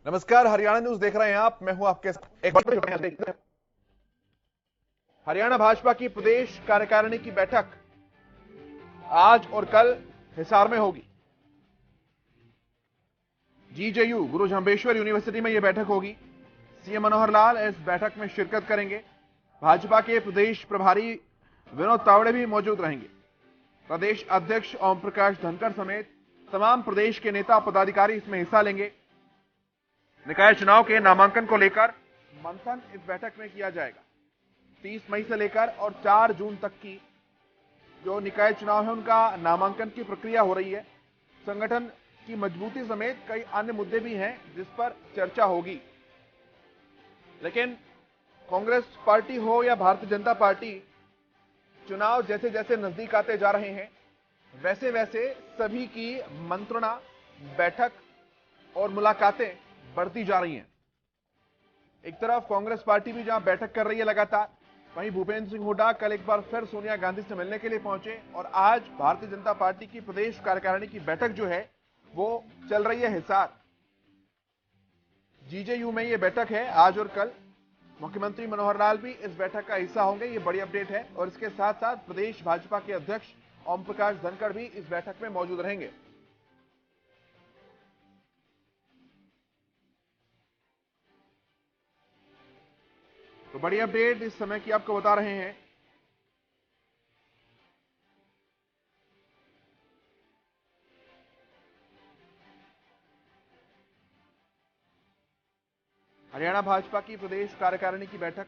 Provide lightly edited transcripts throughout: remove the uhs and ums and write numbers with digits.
नमस्कार, हरियाणा न्यूज देख रहे हैं आप। मैं हूं आपके साथ। हरियाणा भाजपा की प्रदेश कार्यकारिणी की बैठक आज और कल हिसार में होगी। जीजेयू गुरु जम्भेश्वर यूनिवर्सिटी में यह बैठक होगी। सीएम मनोहर लाल इस बैठक में शिरकत करेंगे। भाजपा के प्रदेश प्रभारी विनोद तावड़े भी मौजूद रहेंगे। प्रदेश अध्यक्ष ओम प्रकाश धनखड़ समेत तमाम प्रदेश के नेता पदाधिकारी इसमें हिस्सा लेंगे। निकाय चुनाव के नामांकन को लेकर मंथन इस बैठक में किया जाएगा। 30 मई से लेकर और 4 जून तक की जो निकाय चुनाव है उनका नामांकन की प्रक्रिया हो रही है। संगठन की मजबूती समेत कई अन्य मुद्दे भी हैं जिस पर चर्चा होगी। लेकिन कांग्रेस पार्टी हो या भारतीय जनता पार्टी, चुनाव जैसे जैसे नजदीक आते जा रहे हैं वैसे वैसे सभी की मंत्रणा, बैठक और मुलाकातें बढ़ती जा रही हैं। एक तरफ कांग्रेस पार्टी भी जहां बैठक कर रही है लगातार, वहीं भूपेंद्र सिंह हुड्डा कल एक बार फिर सोनिया गांधी से मिलने के लिए पहुंचे और आज भारतीय जनता पार्टी की प्रदेश कार्यकारिणी की बैठक जो है वो चल रही है हिसार। जीजेयू में ये बैठक है आज और कल। मुख्यमंत्री मनोहर लाल भी इस बैठक का हिस्सा होंगे, ये बड़ी अपडेट है। और इसके साथ साथ प्रदेश भाजपा के अध्यक्ष ओम प्रकाश धनखड़ भी इस बैठक में मौजूद रहेंगे। तो बड़ी अपडेट इस समय की आपको बता रहे हैं। हरियाणा भाजपा की प्रदेश कार्यकारिणी की बैठक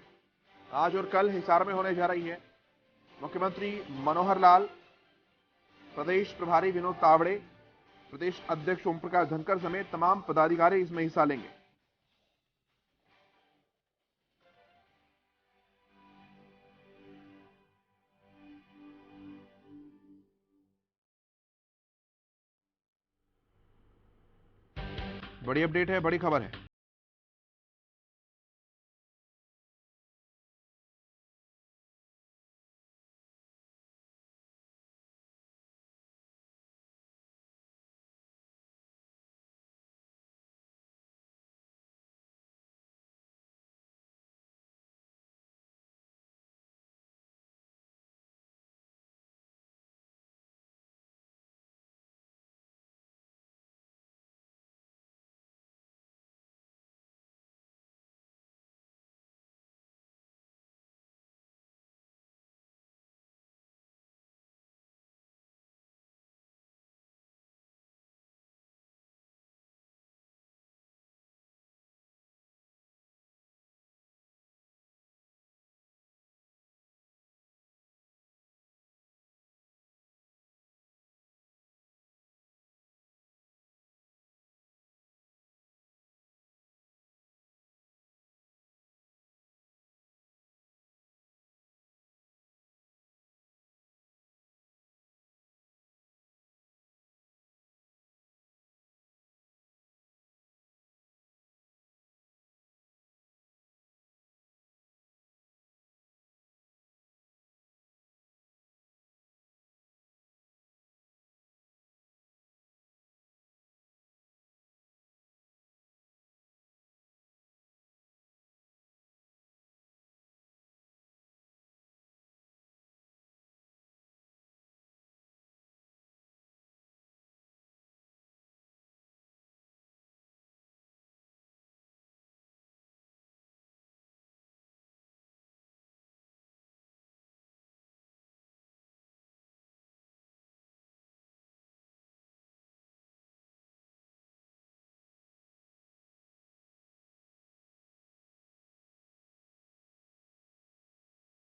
आज और कल हिसार में होने जा रही है। मुख्यमंत्री मनोहर लाल, प्रदेश प्रभारी विनोद तावड़े, प्रदेश अध्यक्ष ओम प्रकाश धनखड़ समेत तमाम पदाधिकारी इसमें हिस्सा लेंगे। बड़ी अपडेट है, बड़ी खबर है।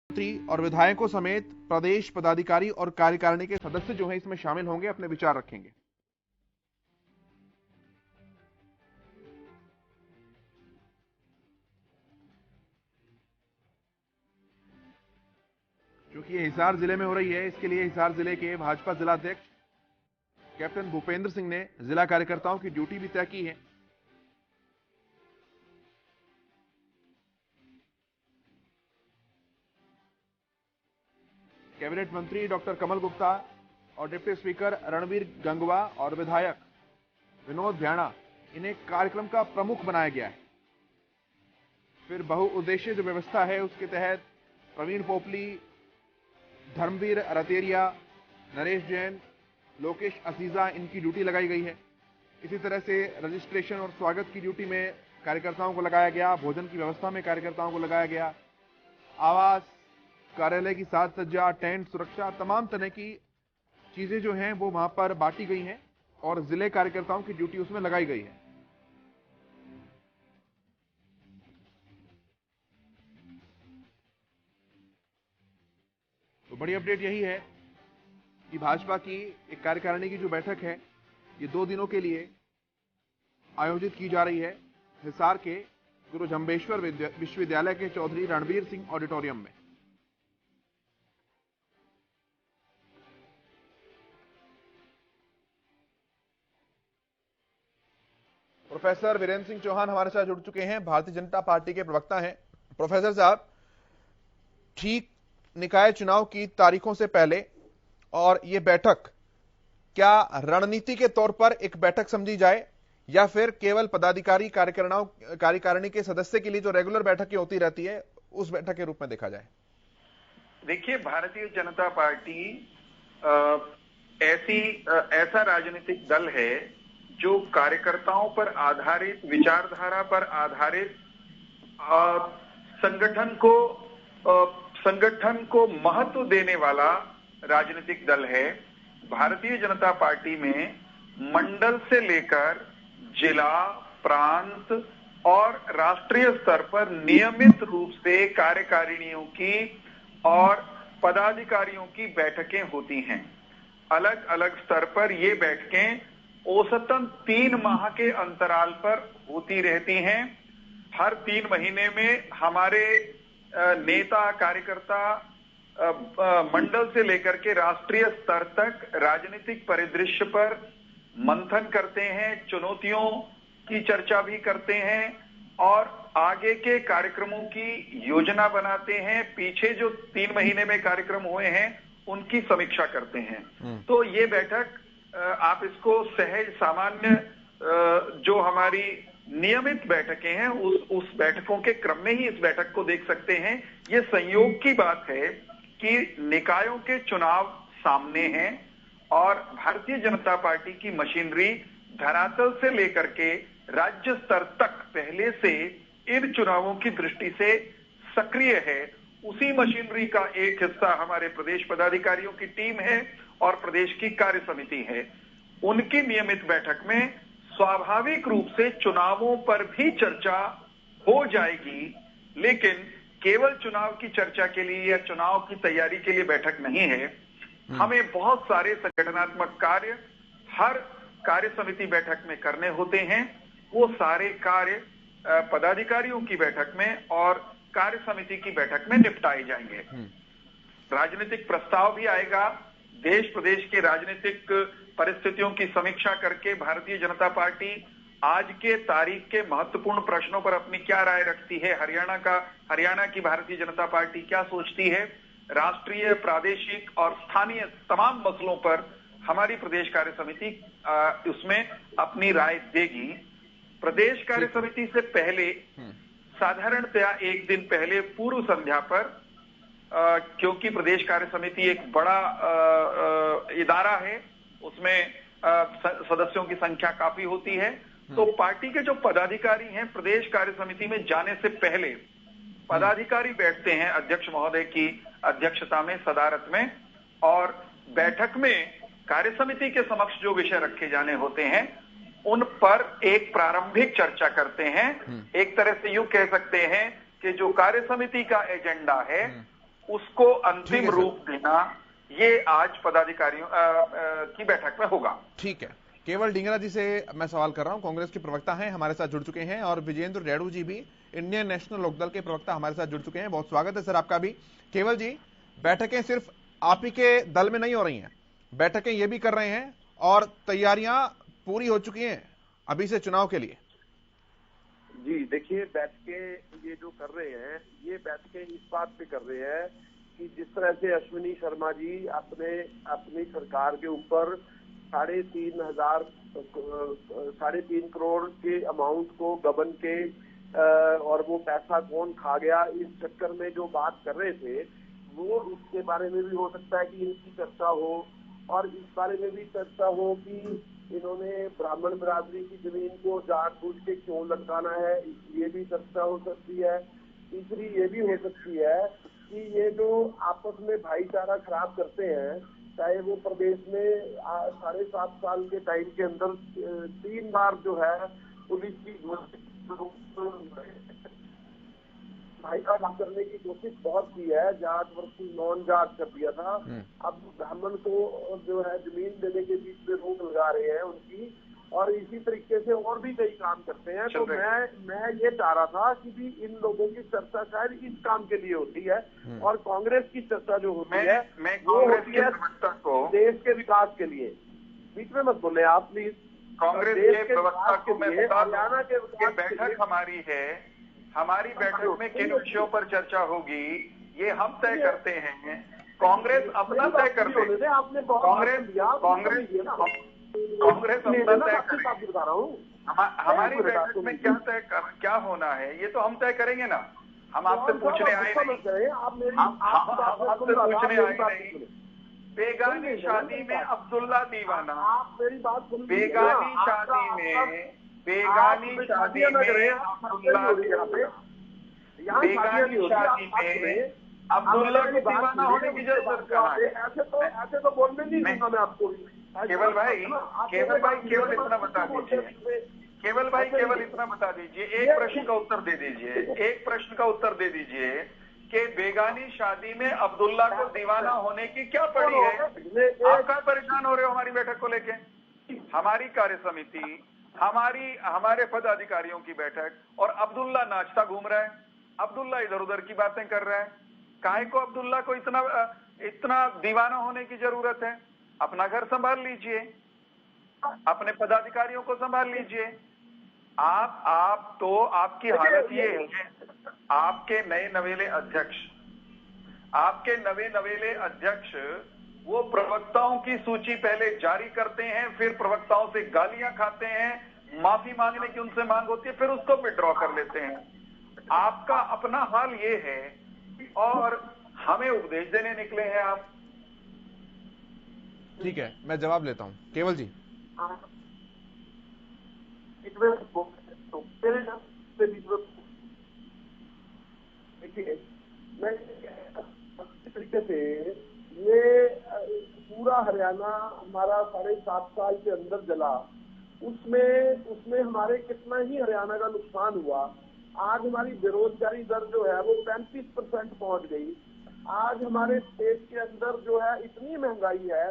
मंत्री और विधायकों समेत प्रदेश पदाधिकारी और कार्यकारिणी के सदस्य जो हैं इसमें शामिल होंगे, अपने विचार रखेंगे। क्योंकि ये हिसार जिले में हो रही है, इसके लिए हिसार जिले के भाजपा जिलाध्यक्ष कैप्टन भूपेंद्र सिंह ने जिला कार्यकर्ताओं की ड्यूटी भी तय की है। कैबिनेट मंत्री डॉक्टर कमल गुप्ता और डिप्टी स्पीकर रणवीर गंगवा और विधायक विनोद भ्याणा इन्हें कार्यक्रम का प्रमुख बनाया गया है। फिर बहुउद्देशीय जो व्यवस्था है उसके तहत प्रवीण पोपली, धर्मवीर रतेरिया, नरेश जैन, लोकेश असीजा इनकी ड्यूटी लगाई गई है। इसी तरह से रजिस्ट्रेशन और स्वागत की ड्यूटी में कार्यकर्ताओं को लगाया गया, भोजन की व्यवस्था में कार्यकर्ताओं को लगाया गया, आवास, कार्यालय की साज सज्जा, टेंट, सुरक्षा, तमाम तरह की चीजें जो हैं वो वहां पर बांटी गई हैं और जिले कार्यकर्ताओं की ड्यूटी उसमें लगाई गई है। तो बड़ी अपडेट यही है कि भाजपा की एक कार्यकारिणी की जो बैठक है ये 2 दिनों के लिए आयोजित की जा रही है हिसार के गुरु जम्बेश्वर विश्वविद्यालय के चौधरी रणबीर सिंह ऑडिटोरियम में। प्रोफेसर वीरेंद्र सिंह चौहान हमारे साथ जुड़ चुके हैं, भारतीय जनता पार्टी के प्रवक्ता हैं। प्रोफेसर साहब, ठीक निकाय चुनाव की तारीखों से पहले और ये बैठक क्या रणनीति के तौर पर एक बैठक समझी जाए या फिर केवल पदाधिकारी कार्यकारिणी के सदस्य के लिए जो रेगुलर बैठकें होती रहती है उस बैठक के रूप में देखा जाए? देखिए, भारतीय जनता पार्टी ऐसा राजनीतिक दल है जो कार्यकर्ताओं पर आधारित, विचारधारा पर आधारित संगठन को महत्व देने वाला राजनीतिक दल है। भारतीय जनता पार्टी में मंडल से लेकर जिला, प्रांत और राष्ट्रीय स्तर पर नियमित रूप से कार्यकारिणियों की और पदाधिकारियों की बैठकें होती हैं। अलग अलग स्तर पर ये बैठकें औसतन 3 माह के अंतराल पर होती रहती हैं। हर 3 महीने में हमारे नेता, कार्यकर्ता मंडल से लेकर के राष्ट्रीय स्तर तक राजनीतिक परिदृश्य पर मंथन करते हैं, चुनौतियों की चर्चा भी करते हैं और आगे के कार्यक्रमों की योजना बनाते हैं। पीछे जो 3 महीने में कार्यक्रम हुए हैं उनकी समीक्षा करते हैं। तो ये बैठक आप इसको सहज, सामान्य जो हमारी नियमित बैठकें हैं उस बैठकों के क्रम में ही इस बैठक को देख सकते हैं। ये संयोग की बात है कि निकायों के चुनाव सामने हैं और भारतीय जनता पार्टी की मशीनरी धरातल से लेकर के राज्य स्तर तक पहले से इन चुनावों की दृष्टि से सक्रिय है। उसी मशीनरी का एक हिस्सा हमारे प्रदेश पदाधिकारियों की टीम है और प्रदेश की कार्य समिति है। उनकी नियमित बैठक में स्वाभाविक रूप से चुनावों पर भी चर्चा हो जाएगी, लेकिन केवल चुनाव की चर्चा के लिए या चुनाव की तैयारी के लिए बैठक नहीं है। हमें बहुत सारे संगठनात्मक कार्य हर कार्य समिति बैठक में करने होते हैं। वो सारे कार्य पदाधिकारियों की बैठक में और कार्य समिति की बैठक में निपटाए जाएंगे। राजनीतिक प्रस्ताव भी आएगा। देश प्रदेश के राजनीतिक परिस्थितियों की समीक्षा करके भारतीय जनता पार्टी आज के तारीख के महत्वपूर्ण प्रश्नों पर अपनी क्या राय रखती है, हरियाणा की भारतीय जनता पार्टी क्या सोचती है, राष्ट्रीय, प्रादेशिक और स्थानीय तमाम मसलों पर हमारी प्रदेश कार्य समिति उसमें अपनी राय देगी। प्रदेश कार्य समिति से पहले साधारणतया एक दिन पहले पूर्व संध्या पर क्योंकि प्रदेश कार्य समिति एक बड़ा इदारा है, उसमें सदस्यों की संख्या काफी होती है, तो पार्टी के जो पदाधिकारी हैं प्रदेश कार्य समिति में जाने से पहले पदाधिकारी बैठते हैं अध्यक्ष महोदय की अध्यक्षता में, सदारत में, और बैठक में कार्य समिति के समक्ष जो विषय रखे जाने होते हैं उन पर एक प्रारंभिक चर्चा करते हैं। एक तरह से यूं कह सकते हैं कि जो कार्य समिति का एजेंडा है उसको अंतिम रूप देना ये आज पदाधिकारियों की बैठक में होगा। ठीक है। केवल ढींगरा जी से मैं सवाल कर रहा हूं, कांग्रेस के प्रवक्ता हैं, हमारे साथ जुड़ चुके हैं, और विजेंद्र रेणु जी भी इंडियन नेशनल लोकदल के प्रवक्ता हमारे साथ जुड़ चुके हैं। बहुत स्वागत है सर आपका भी। केवल जी, बैठकें सिर्फ आप ही के दल में नहीं हो रही हैं, बैठकें ये भी कर रहे हैं और तैयारियां पूरी हो चुकी हैं अभी से चुनाव के लिए। जी देखिए, बैठकें ये जो कर रहे हैं ये बैठकें इस बात पे कर रहे हैं कि जिस तरह से अश्विनी शर्मा जी अपनी सरकार के ऊपर 3,500 3.5 करोड़ के अमाउंट को गबन के और वो पैसा कौन खा गया, इस चक्कर में जो बात कर रहे थे वो उसके बारे में भी हो सकता है कि इनकी चर्चा हो, और इस बारे में भी चर्चा हो कि इन्होंने ब्राह्मण बिरादरी की जमीन को जानबूझ के क्यों लटकाना है, ये भी चर्चा हो सकती है। तीसरी ये भी हो सकती है कि ये जो आपस में भाईचारा खराब करते हैं, चाहे वो प्रदेश में 7.5 साल के टाइम के अंदर 3 बार जो है पुलिस की भाईचारा करने की कोशिश बहुत की है, जाट वर्सेस नॉन जाट कर दिया था। अब ब्राह्मण को जो है जमीन देने के बीच में रोक लगा रहे हैं उनकी, और इसी तरीके से और भी कई काम करते हैं। तो मैं ये चाह रहा था कि भी इन लोगों की चर्चा शायद इस काम के लिए होती है, और कांग्रेस की चर्चा जो होती है वो होती है देश के विकास के लिए। बीच में मत बोले आप प्लीज। कांग्रेस के प्रवक्ता को मैं बता दूं कि बैठक हमारी है, हमारी बैठक में किन विषयों पर चर्चा होगी ये हम तय करते हैं। कांग्रेस अपना तय कर ले, कांग्रेस अपना तय करे। हमारी बैठक में क्या होना है ये तो हम तय करेंगे ना। हम आपसे पूछने आए नहीं, आपसे पूछने आए नहीं। बेगानी शादी में अब्दुल्ला दीवाना, बेगानी शादी में बेगानी शादी में अब्दुल्ला को दीवाना होने की जरूरत कहाँ है? ऐसे तो बोलने नहीं दूंगा मैं आपको। केवल भाई केवल इतना बता दीजिए, केवल भाई केवल इतना बता दीजिए, एक प्रश्न का उत्तर दे दीजिए, एक प्रश्न का उत्तर दे दीजिए कि बेगानी शादी में अब्दुल्ला को दीवाना होने की क्या पड़ी है? आप कहाँ परेशान हो रहे हो हमारी बैठक को लेके? हमारी कार्य समिति, हमारे पदाधिकारियों की बैठक, और अब्दुल्ला नाचता घूम रहा है, अब्दुल्ला इधर उधर की बातें कर रहा है। काहे को अब्दुल्ला को इतना दीवाना होने की जरूरत है? अपना घर संभाल लीजिए, अपने पदाधिकारियों को संभाल लीजिए। आप तो आपकी हालत ये है, आपके नए नवेले अध्यक्ष वो प्रवक्ताओं की सूची पहले जारी करते हैं, फिर प्रवक्ताओं से गालियां खाते हैं, माफी मांगने की उनसे मांग होती है, फिर उसको विड्रॉ कर लेते हैं। आपका अपना हाल ये है और हमें उपदेश देने निकले हैं आप। ठीक है, मैं जवाब लेता हूं। केवल जी, देखिए मैं इस तरीके से ये पूरा हरियाणा हमारा 7.5 साल के अंदर जला, उसमें हमारे कितना ही हरियाणा का नुकसान हुआ। आज हमारी बेरोजगारी दर जो है वो 35% पहुंच गई। आज हमारे देश के अंदर जो है इतनी महंगाई है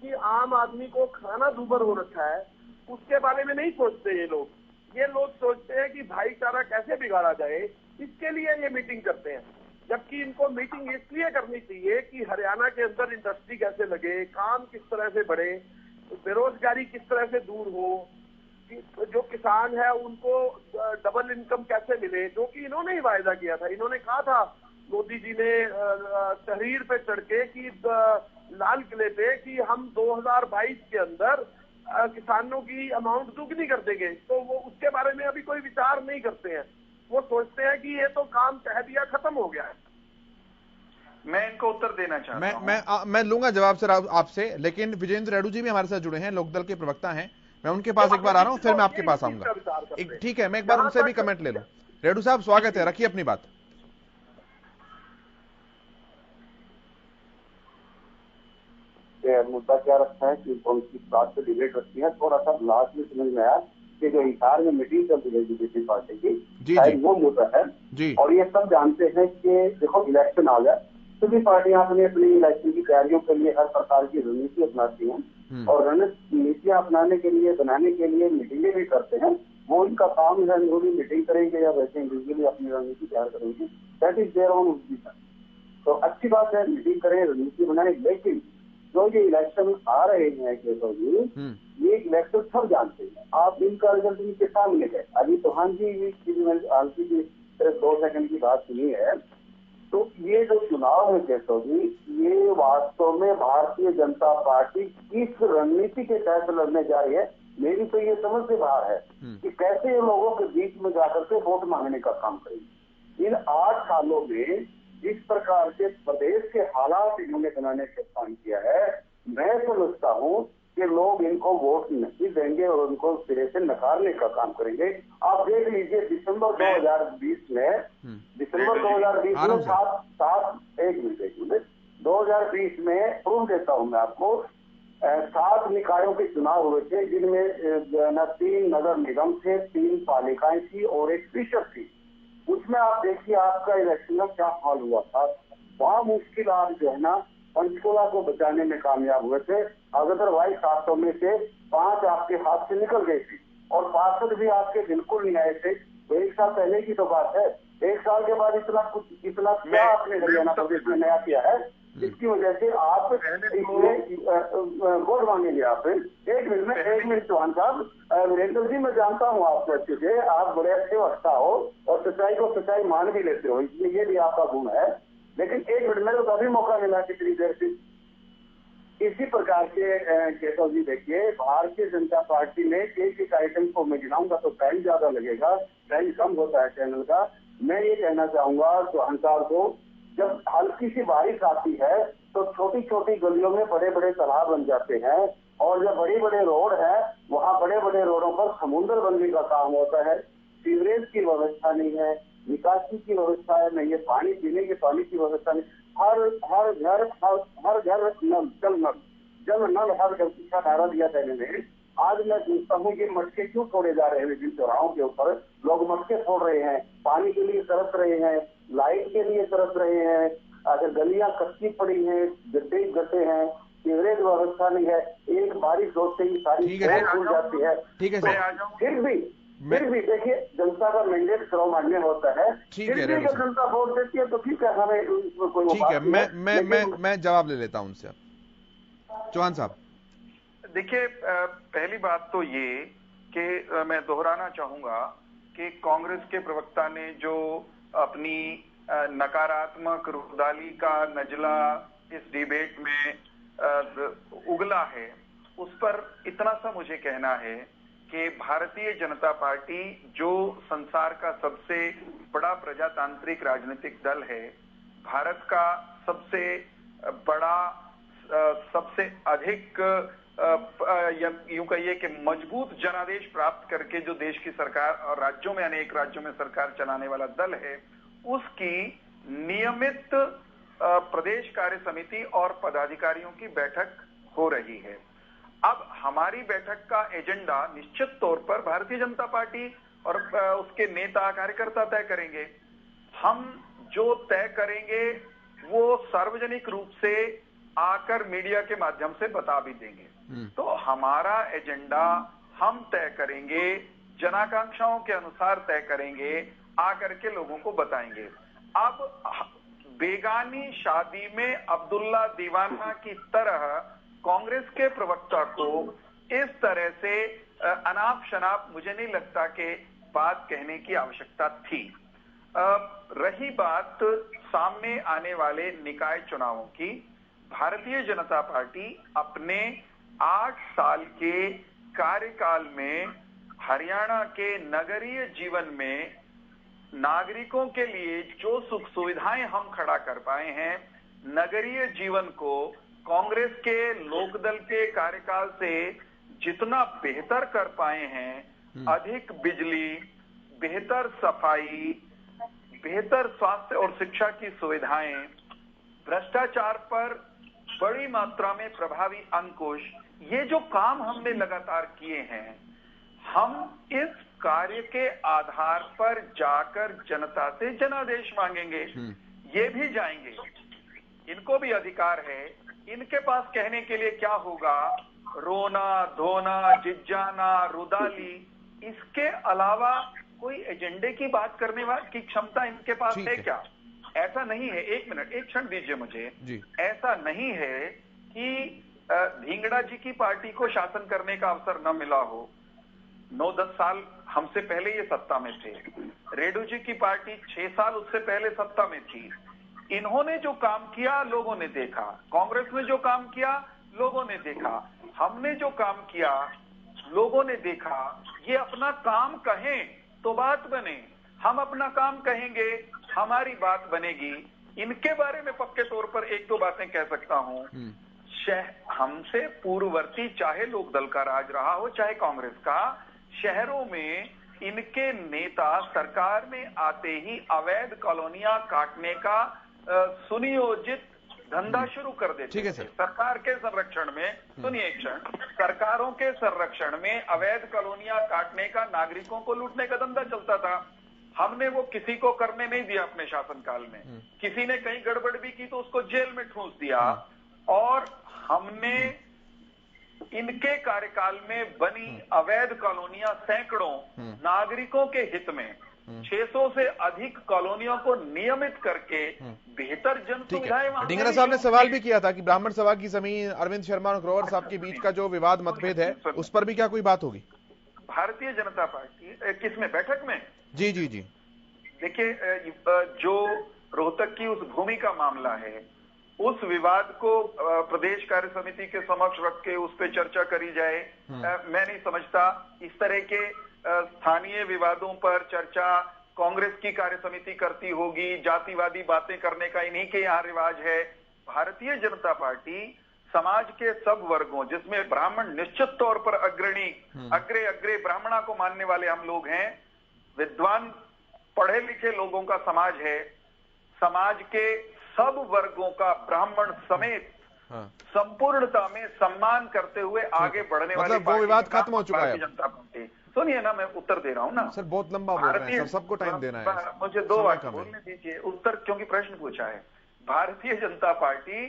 कि आम आदमी को खाना दूभर हो रखा है। उसके बारे में नहीं सोचते ये लोग सोचते हैं कि भाईचारा कैसे बिगाड़ा जाए, इसके लिए ये मीटिंग करते हैं। जबकि इनको मीटिंग इसलिए करनी चाहिए कि हरियाणा के अंदर इंडस्ट्री कैसे लगे, काम किस तरह से बढ़े, बेरोजगारी किस तरह से दूर हो, जो किसान है उनको डबल इनकम कैसे मिले, जो कि इन्होंने ही वायदा किया था। इन्होंने कहा था मोदी जी ने तहरीर पे चढ़ के कि लाल किले पे कि हम 2022 के अंदर किसानों की अमाउंट दुगनी कर देंगे। तो वो उसके बारे में अभी कोई विचार नहीं करते हैं। वो सोचते हैं कि ये तो काम कह दिया, खत्म हो गया है। मैं इनको उत्तर देना चाहता हूं। मैं लूंगा जवाब सर आपसे, लेकिन विजेंद्र रेड्डू जी भी हमारे साथ जुड़े हैं, लोकदल के प्रवक्ता हैं। मैं उनके पास एक बार आ रहा हूं, फिर मैं आपके पास आऊंगा। ठीक है, मैं एक बार उनसे भी कमेंट ले लूं। रेड्डू साहब स्वागत है, रखिए अपनी बात। मुद्दा क्या रखा है कि उनकी बात से डिबेट रखती है। थोड़ा सा लास्ट में समझ में आया कि जो हिसार में मीटिंग चल रही है बीजेपी पार्टी की, शायद वो मुद्दा है। और ये सब जानते हैं कि देखो इलेक्शन आ गया, सभी पार्टियां अपनी अपनी इलेक्शन की तैयारियों के लिए हर प्रकार की रणनीति अपनाती हैं, और रणनीतियां अपनाने के लिए बनाने के लिए मीटिंगें भी करते हैं। वो उनका काम है, वो भी मीटिंग करेंगे या वैसे इंडिविजुअली अपनी रणनीति तैयार करेंगे, that is their own opinion. तो अच्छी बात है, मीटिंग करें, रणनीति बनाए, लेकिन जो ये इलेक्शन आ रहे हैं केशव जी, ये इलेक्शन सब जानते हैं। आप इनका रिजल्ट इनके सामने है। अभी चौहान जी की सिर्फ 2 सेकंड की बात सुनी है। तो ये जो चुनाव है केशव जी, ये वास्तव में भारतीय जनता पार्टी किस रणनीति के तहत लड़ने जा रही है, मेरी तो ये समझ से बाहर है कि कैसे ये लोगों के बीच में जाकर के वोट मांगने का काम करेंगे। इन 8 सालों में जिस प्रकार से प्रदेश के हालात इन्होंने बनाने का काम किया है, मैं समझता हूँ कि लोग इनको वोट नहीं देंगे और उनको सिरे से नकारने का काम करेंगे। आप देख लीजिए दिसंबर 2020 में 2020 में प्रूफ देता हूं मैं आपको, 7 निकायों के चुनाव हुए थे, जिनमें 3 नगर निगम थे, 3 पालिकाएं थी और एक परिषद थी। उसमें आप देखिए आपका इलेक्शन का क्या हाल हुआ था। वहां मुश्किल आप जो है ना पंचकुला को बचाने में कामयाब हुए थे। अदरवाइज 700 में से 5 आपके हाथ से निकल गए थे और पार्षद भी आपके बिल्कुल नहीं आए थे। तो 1 साल पहले की तो बात है। 1 साल के बाद इतना क्या आपने हरियाणा प्रदेश में नया किया है जिसकी वजह से आप इसमें वोट मांगेंगे। आप 1 मिनट चौहान साहब, वीरेंद्र जी मैं जानता हूँ आपको अच्छे से, आप बड़े अच्छे वक्ता हो और सच्चाई को सच्चाई मान भी लेते हो, इसलिए ये भी आपका गुण है। लेकिन 1 मिनट में तो अभी मौका मिला कितनी देर से। इसी प्रकार के केशव जी देखिए, भारतीय जनता पार्टी ने एक आइटम को मैं गिनाऊंगा तो टाइम ज्यादा लगेगा, टाइम कम होता है चैनल का। मैं ये कहना चाहूंगा चौहान साहब को, जब हल्की सी बारिश आती है तो छोटी छोटी गलियों में बड़े बड़े तालाब बन जाते हैं और जब बड़े बड़े रोड है वहाँ बड़े बड़े रोडों पर समुद्र बनने का काम होता है। सीवरेज की व्यवस्था नहीं है, निकासी की व्यवस्था है नहीं है, पानी पीने के पानी की व्यवस्था नहीं। हर घर जल नल हर घर का नारा दिया था इन्होंने। आज मैं पूछता हूँ ये मटके क्यों छोड़े जा रहे हैं विभिन्न चौराहों के ऊपर? लोग मटके छोड़ रहे हैं, पानी के लिए तरस रहे हैं, लाइट के लिए तरस रहे हैं। अगर गलियां कच्ची पड़ी हैं, गड्ढे हैं, सीवरेज व्यवस्था नहीं है, एक बारिश होते ही सारी खुल जाती है। ठीक है तो फिर भी देखिए जनता का मैंडेट सर्वमान्य होता है। ठीक है, अगर जनता वोट देती है तो ठीक है, हमें कोई ठीक है। मैं जवाब ले लेता हूं उनसे। चौहान साहब देखिए, पहली बात तो ये कि मैं दोहराना चाहूंगा कि कांग्रेस के प्रवक्ता ने जो अपनी नकारात्मक रुखदाली का नजला इस डिबेट में उगला है, उस पर इतना सा मुझे कहना है कि भारतीय जनता पार्टी जो संसार का सबसे बड़ा प्रजातांत्रिक राजनीतिक दल है, भारत का सबसे बड़ा, सबसे अधिक यूं कहिए कि मजबूत जनादेश प्राप्त करके जो देश की सरकार और राज्यों में, अनेक राज्यों में सरकार चलाने वाला दल है, उसकी नियमित प्रदेश कार्य समिति और पदाधिकारियों की बैठक हो रही है। अब हमारी बैठक का एजेंडा निश्चित तौर पर भारतीय जनता पार्टी और उसके नेता कार्यकर्ता तय करेंगे। हम जो तय करेंगे वो सार्वजनिक रूप से आकर मीडिया के माध्यम से बता भी देंगे। तो हमारा एजेंडा हम तय करेंगे, जनाकांक्षाओं के अनुसार तय करेंगे, आकर के लोगों को बताएंगे। अब बेगानी शादी में अब्दुल्ला दीवाना की तरह कांग्रेस के प्रवक्ता को इस तरह से अनाप शनाप मुझे नहीं लगता कि बात कहने की आवश्यकता थी। रही बात सामने आने वाले निकाय चुनावों की, भारतीय जनता पार्टी अपने 8 साल के कार्यकाल में हरियाणा के नगरीय जीवन में नागरिकों के लिए जो सुख सुविधाएं हम खड़ा कर पाए हैं, नगरीय जीवन को कांग्रेस के लोकदल के कार्यकाल से जितना बेहतर कर पाए हैं, अधिक बिजली, बेहतर सफाई, बेहतर स्वास्थ्य और शिक्षा की सुविधाएं, भ्रष्टाचार पर बड़ी मात्रा में प्रभावी अंकुश, ये जो काम हमने लगातार किए हैं, हम इस कार्य के आधार पर जाकर जनता से जनादेश मांगेंगे। ये भी जाएंगे, इनको भी अधिकार है। इनके पास कहने के लिए क्या होगा? रोना धोना, जिज्जाना, रुदाली, इसके अलावा कोई एजेंडे की बात करने की क्षमता इनके पास है क्या? ऐसा नहीं है। 1 मिनट, एक क्षण दीजिए मुझे जी। ऐसा नहीं है कि धिंगड़ा जी की पार्टी को शासन करने का अवसर न मिला हो। 9-10 साल हमसे पहले ये सत्ता में थे। रेड्डी जी की पार्टी 6 साल उससे पहले सत्ता में थी। इन्होंने जो काम किया लोगों ने देखा, कांग्रेस ने जो काम किया लोगों ने देखा, हमने जो काम किया लोगों ने देखा ये अपना काम कहें तो बात बने, हम अपना काम कहेंगे हमारी बात बनेगी। इनके बारे में पक्के तौर पर एक दो बातें कह सकता हूं। हमसे पूर्ववर्ती चाहे लोकदल का राज रहा हो चाहे कांग्रेस का, शहरों में इनके नेता सरकार में आते ही अवैध कॉलोनियां काटने का सुनियोजित धंधा शुरू कर देते थे। सरकार के संरक्षण में, सुनिए एक क्षण, सरकारों के संरक्षण में अवैध कॉलोनियां काटने का, नागरिकों को लूटने का धंधा चलता था। हमने वो किसी को करने नहीं दिया अपने शासनकाल में। किसी ने कहीं गड़बड़ भी की तो उसको जेल में ठूंस दिया। और हमने इनके कार्यकाल में बनी अवैध कॉलोनियां सैकड़ों नागरिकों के हित में 600 से अधिक कॉलोनियों को नियमित करके बेहतर जन सुविधाएं। डिंगरा साहब ने सवाल भी किया था कि ब्राह्मण सभा की जमीन अरविंद शर्मा और ग्रोवर साहब के बीच का जो विवाद मतभेद है उस पर भी क्या कोई बात होगी? भारतीय जनता पार्टी किसमें, बैठक में? जी जी जी। देखिए, जो रोहतक की उस भूमि का मामला है, उस विवाद को प्रदेश कार्य समिति के समक्ष रख के उस पर चर्चा करी जाए, मैं नहीं समझता। इस तरह के स्थानीय विवादों पर चर्चा कांग्रेस की कार्य समिति करती होगी। जातिवादी बातें करने का इन्हीं के यहाँ रिवाज है। भारतीय जनता पार्टी समाज के सब वर्गों, जिसमें ब्राह्मण निश्चित तौर पर अग्रणी, अग्रे ब्राह्मणा को मानने वाले हम लोग हैं, विद्वान पढ़े लिखे लोगों का समाज है। समाज के सब वर्गों का ब्राह्मण समेत संपूर्णता में सम्मान करते हुए आगे बढ़ने वाले, मतलब वो विवाद खत्म हो चुका है जनता पार्टी। सुनिए ना, मैं उत्तर दे रहा हूं ना सर, बहुत लंबा बोल रहे हैं सर, सबको टाइम देना है, मुझे 2 वाक्य बोलने दीजिए उत्तर, क्योंकि प्रश्न पूछा है। भारतीय जनता पार्टी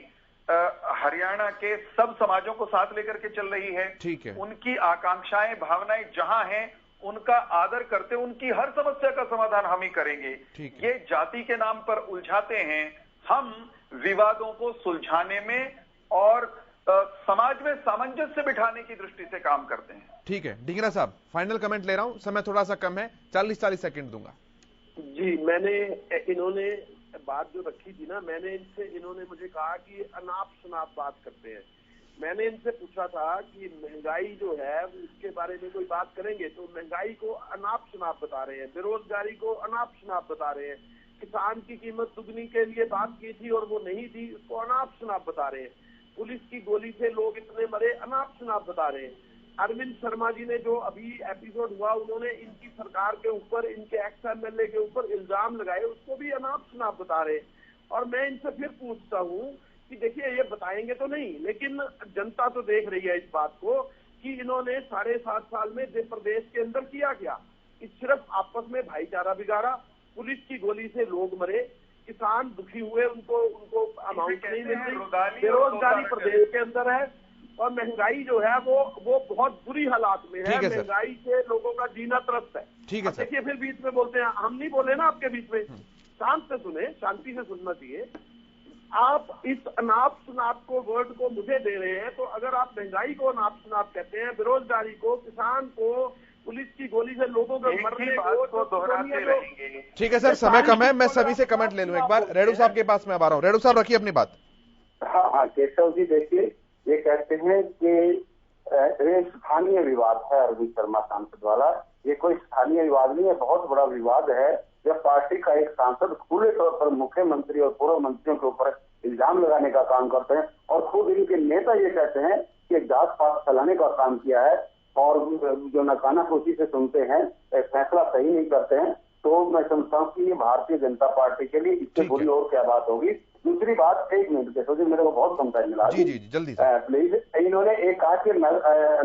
हरियाणा के सब समाजों को साथ लेकर के चल रही है। ठीक है। उनकी आकांक्षाएं, भावनाएं जहां हैं उनका आदर करते, उनकी हर समस्या का समाधान हम ही करेंगे। ये जाति के नाम पर उलझाते हैं, हम विवादों को सुलझाने में और समाज में सामंजस्य बिठाने की दृष्टि से काम करते हैं। ठीक है। डिंगरा साहब, फाइनल कमेंट ले रहा हूं, समय थोड़ा सा कम है, 40 सेकंड दूंगा। जी, इन्होंने बात जो रखी थी ना, इन्होंने मुझे कहा कि अनाप शनाप बात करते हैं। मैंने इनसे पूछा था कि महंगाई जो है उसके बारे में कोई बात करेंगे, तो महंगाई को अनाप शनाप बता रहे हैं, बेरोजगारी को अनाप शनाप बता रहे हैं, किसान की कीमत दुगनी के लिए बात की थी और वो नहीं दी, उसको अनाप शनाप बता रहे हैं। पुलिस की गोली से लोग इतने मरे, अनाप शनाप बता रहे हैं। अरविंद शर्मा जी ने जो अभी एपिसोड हुआ, उन्होंने इनकी सरकार के ऊपर, इनके एक्स एमएलए के ऊपर इल्जाम लगाए, उसको भी अनाप शनाप बता रहे हैं। और मैं इनसे फिर पूछता हूँ कि देखिए, ये बताएंगे तो नहीं, लेकिन जनता तो देख रही है इस बात को कि इन्होंने 7.5 साल में प्रदेश के अंदर किया क्या। कि सिर्फ आपस में भाईचारा बिगाड़ा, पुलिस की गोली से लोग मरे, किसान दुखी हुए, उनको अमाउंट नहीं मिल रही, बेरोजगारी प्रदेश के अंदर है, और महंगाई जो है वो बहुत बुरी हालात में है। महंगाई से लोगों का जीना त्रस्त है। ठीक है। देखिए, फिर बीच में बोलते हैं, हम नहीं बोले ना आपके बीच में, शांत से सुने, शांति से सुनना चाहिए। आप इस अनाप शनाप को, वर्ड को मुझे दे रहे हैं, तो अगर आप महंगाई को अनाप शनाप कहते हैं, बेरोजगारी को, किसान को, पुलिस की गोली से लोगों के मरने को दोहराते रहेंगे। ठीक है सर, समय कम है, मैं सभी से कमेंट ले लूं एक बार। रेणु साहब के पास मैं आ रहा हूं। रेणु साहब, रखिए अपनी बात। हाँ, केशव जी, देखिए, ये कहते हैं कि ये स्थानीय विवाद है अरविंद शर्मा सांसद वाला। ये कोई स्थानीय विवाद नहीं है, बहुत बड़ा विवाद है। जब पार्टी का एक सांसद खुले तौर पर मुख्यमंत्री और पूर्व मंत्रियों के ऊपर इल्जाम लगाने का काम करते हैं, और खुद इनके नेता ये कहते हैं कि जात पात फैलाने का काम किया है, और जो नकाना खुशी से सुनते हैं, फैसला सही नहीं करते हैं, तो मैं समझता हूँ कि ये भारतीय जनता पार्टी के लिए इससे बुरी और क्या बात होगी। दूसरी बात, 1 मिनट के सोचिए, मेरे को बहुत कम टाइम मिला। जी जल्दी प्लीज। इन्होंने एक कहा कि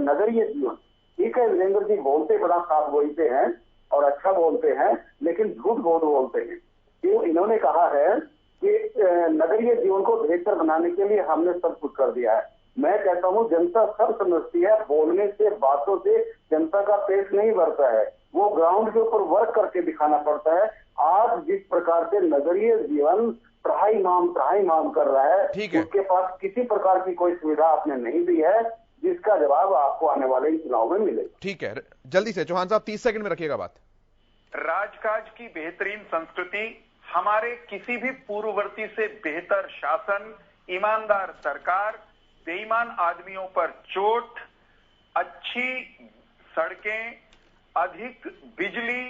नगरीय जीवन, ठीक है, वीरेंद्र जी बोलते बड़ा साफ बोलते हैं और अच्छा बोलते हैं, लेकिन झूठ बहुत बोलते हैं। क्यों? इन्होंने कहा है कि नगरीय जीवन को बेहतर बनाने के लिए हमने सब कुछ कर दिया है। मैं कहता हूँ, जनता सब समझती है, बोलने से, बातों से जनता का पेट नहीं भरता है, वो ग्राउंड के ऊपर वर्क करके दिखाना पड़ता है। आज जिस प्रकार से नगरीय जीवन त्राही माम कर रहा है, उसके पास किसी प्रकार की कोई सुविधा आपने नहीं दी है, जिसका जवाब आपको आने वाले चुनाव में मिलेगा। ठीक है, जल्दी से चौहान साहब 30 सेकंड में रखिएगा बात। राजकाज की बेहतरीन संस्कृति, हमारे किसी भी पूर्ववर्ती से बेहतर शासन, ईमानदार सरकार, बेईमान आदमियों पर चोट, अच्छी सड़कें, अधिक बिजली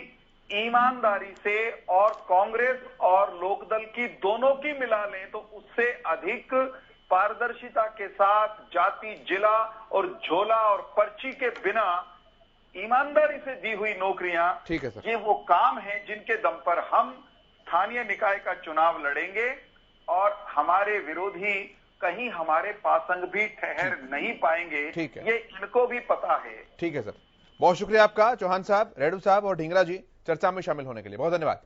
ईमानदारी से और कांग्रेस और लोकदल की दोनों की मिला लें तो उससे अधिक पारदर्शिता के साथ जाति, जिला और झोला और पर्ची के बिना ईमानदारी से दी हुई नौकरियां, ठीक है सर, ये वो काम है जिनके दम पर हम स्थानीय निकाय का चुनाव लड़ेंगे और हमारे विरोधी कहीं हमारे पासंग भी ठहर नहीं पाएंगे। ठीक है, ये इनको भी पता है। ठीक है सर, बहुत शुक्रिया आपका चौहान साहब, रेड्डू साहब और ढींगरा जी चर्चा में शामिल होने के लिए बहुत धन्यवाद।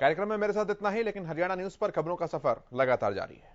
कार्यक्रम में मेरे साथ इतना ही, लेकिन हरियाणा न्यूज पर खबरों का सफर लगातार जारी है।